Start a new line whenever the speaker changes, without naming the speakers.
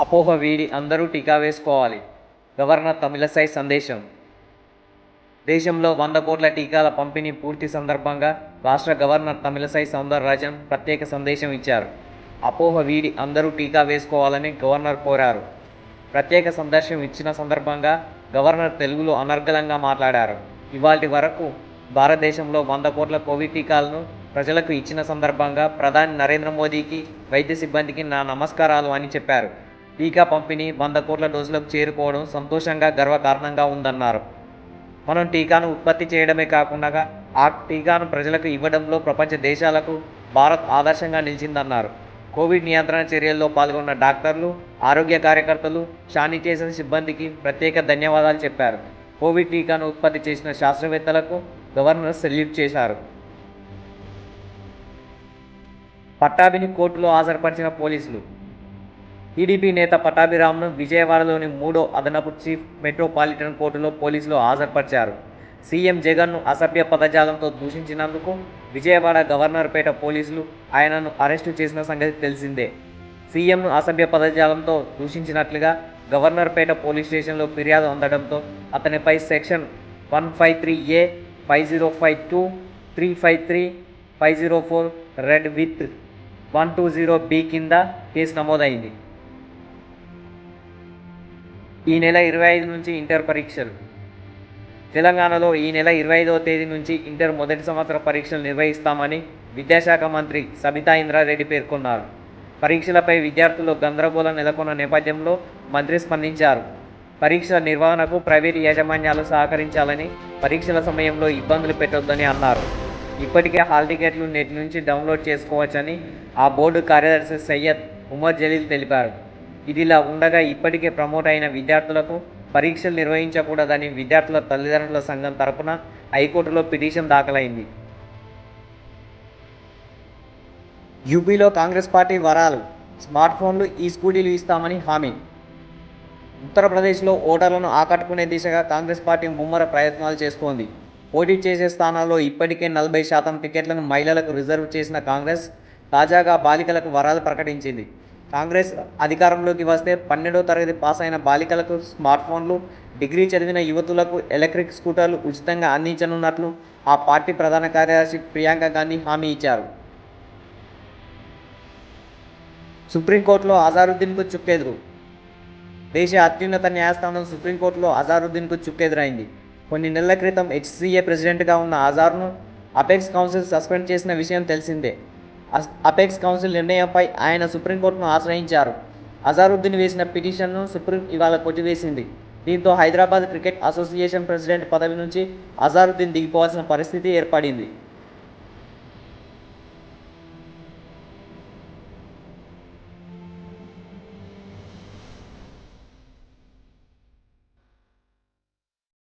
అపోహ వీడి అందరూ టీకా వేసుకోవాలి. గవర్నర్ తమిళసై సందేశం. దేశంలో 100 కోట్ల టీకాల పంపిణీ పూర్తి సందర్భంగా రాష్ట్ర గవర్నర్ తమిళసై సౌందరరాజన్ ప్రత్యేక సందేశం ఇచ్చారు. అపోహ వీడి అందరూ టీకా వేసుకోవాలని గవర్నర్ కోరారు. ప్రత్యేక సందేశం ఇచ్చిన సందర్భంగా గవర్నర్ తెలుగులో అనర్గళంగా మాట్లాడారు. ఇవాల్టి వరకు భారతదేశంలో 100 కోట్ల కోవిడ్ టీకాలను ప్రజలకు ఇచ్చిన సందర్భంగా ప్రధాని నరేంద్ర మోదీకి, వైద్య సిబ్బందికి నా నమస్కారాలు అని చెప్పారు. టీకా పంపిణీ 100 కోట్ల డోసులకు చేరుకోవడం సంతోషంగా, గర్వకారణంగా ఉందన్నారు. మనం టీకాను ఉత్పత్తి చేయడమే కాకుండా ఆ టీకాను ప్రజలకు ఇవ్వడంలో ప్రపంచ దేశాలకు భారత్ ఆదర్శంగా నిలిచిందన్నారు. కోవిడ్ నియంత్రణ చర్యల్లో పాల్గొన్న డాక్టర్లు, ఆరోగ్య కార్యకర్తలు, శానిటైజర్ సిబ్బందికి ప్రత్యేక ధన్యవాదాలు చెప్పారు. కోవిడ్ టీకాను ఉత్పత్తి చేసిన శాస్త్రవేత్తలకు గవర్నర్ సెల్యూట్ చేశారు. పట్టాభిని కోర్టులో హాజరుపరిచిన పోలీసులు. టీడీపీ నేత పట్టాభిరామ్ను విజయవాడలోని 3వ అదనపు చీఫ్ మెట్రోపాలిటన్ కోర్టులో పోలీసులు హాజరుపరిచారు. సీఎం జగన్ను అసభ్య పదజాలంతో దూషించినందుకు విజయవాడ గవర్నర్పేట పోలీసులు ఆయనను అరెస్టు చేసిన సంగతి తెలిసిందే. సీఎంను అసభ్య పదజాలంతో దూషించినట్లుగా గవర్నర్పేట పోలీస్ స్టేషన్లో ఫిర్యాదు అందడంతో అతనిపై section 153A, 5052, 353, 504 red with 120B కింద కేసు నమోదైంది. ఈ నెల 25 నుంచి ఇంటర్ పరీక్షలు. తెలంగాణలో ఈ నెల 25వ తేదీ నుంచి ఇంటర్ మొదటి సంవత్సర పరీక్షలు నిర్వహిస్తామని విద్యాశాఖ మంత్రి సబితా ఇంద్రారెడ్డి పేర్కొన్నారు. పరీక్షలపై విద్యార్థుల్లో గందరగోళం నెలకొన్న నేపథ్యంలో మంత్రి స్పందించారు. పరీక్షల నిర్వహణకు ప్రైవేటు యాజమాన్యాలు సహకరించాలని, పరీక్షల సమయంలో ఇబ్బందులు పెట్టొద్దని అన్నారు. ఇప్పటికే హాల్ టికెట్లు నెట్ నుంచి డౌన్లోడ్ చేసుకోవచ్చని ఆ బోర్డు కార్యదర్శి సయ్యద్ ఉమర్ జలీల్ తెలిపారు. ఇదిలా ఉండగా ఇప్పటికే ప్రమోట్ అయిన విద్యార్థులకు పరీక్షలు నిర్వహించకూడదని విద్యార్థుల తల్లిదండ్రుల సంఘం తరపున హైకోర్టులో పిటిషన్ దాఖలైంది. యూపీలో కాంగ్రెస్ పార్టీ వరాలు, స్మార్ట్ ఫోన్లు, ఈ-స్కూటీలు ఇస్తామని హామీ. ఉత్తరప్రదేశ్లో ఓటర్లను ఆకట్టుకునే దిశగా కాంగ్రెస్ పార్టీ ముమ్మర ప్రయత్నాలు చేస్తోంది. పోటీ చేసే స్థానాల్లో ఇప్పటికే 40% టికెట్లను మహిళలకు రిజర్వ్ చేసిన కాంగ్రెస్ తాజాగా బాలికలకు వరాలు ప్రకటించింది. కాంగ్రెస్ అధికారంలోకి వస్తే 12వ తరగతి పాస్ అయిన బాలికలకు స్మార్ట్ ఫోన్లు, డిగ్రీ చదివిన యువతులకు ఎలక్ట్రిక్ స్కూటర్లు ఉచితంగా అందించనున్నట్లు ఆ పార్టీ ప్రధాన కార్యదర్శి ప్రియాంక గాంధీ హామీ ఇచ్చారు. సుప్రీంకోర్టులో అజారుద్దీన్కు చుక్కెదురు. దేశ అత్యున్నత న్యాయస్థానం సుప్రీంకోర్టులో అజారుద్దీన్కు చుక్కెదురైంది. కొన్ని నెలల క్రితం హెచ్సీఏ ప్రెసిడెంట్గా ఉన్న అజార్ను అపెక్స్ కౌన్సిల్ సస్పెండ్ చేసిన విషయం తెలిసిందే. అపెక్స్ కౌన్సిల్ నిర్ణయంపై ఆయన సుప్రీంకోర్టును ఆశ్రయించారు. అజారుద్దీన్ వేసిన పిటిషన్ను సుప్రీం ఇవాళ కొట్టివేసింది. దీంతో హైదరాబాద్ క్రికెట్ అసోసియేషన్ ప్రెసిడెంట్ పదవి నుంచి అజారుద్దీన్ దిగిపోవాల్సిన పరిస్థితి ఏర్పడింది.